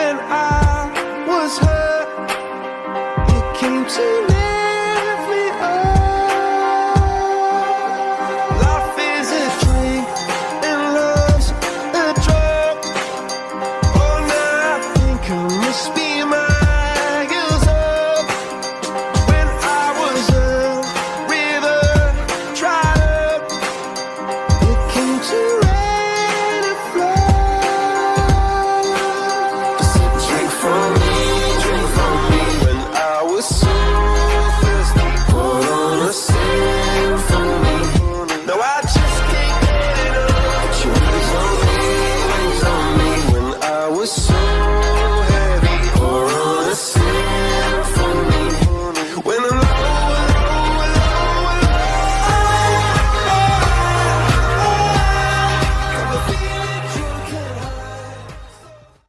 when I was hurt, you came to lift me up. Life is a drink and love's a drug. Oh, now I think I must be miles up. When I was a river dried up, you came to rain and flood. Drink from me when I was so thirsty. Pour on a symphony. No, I just can't get enough. Put your wings on me when I was so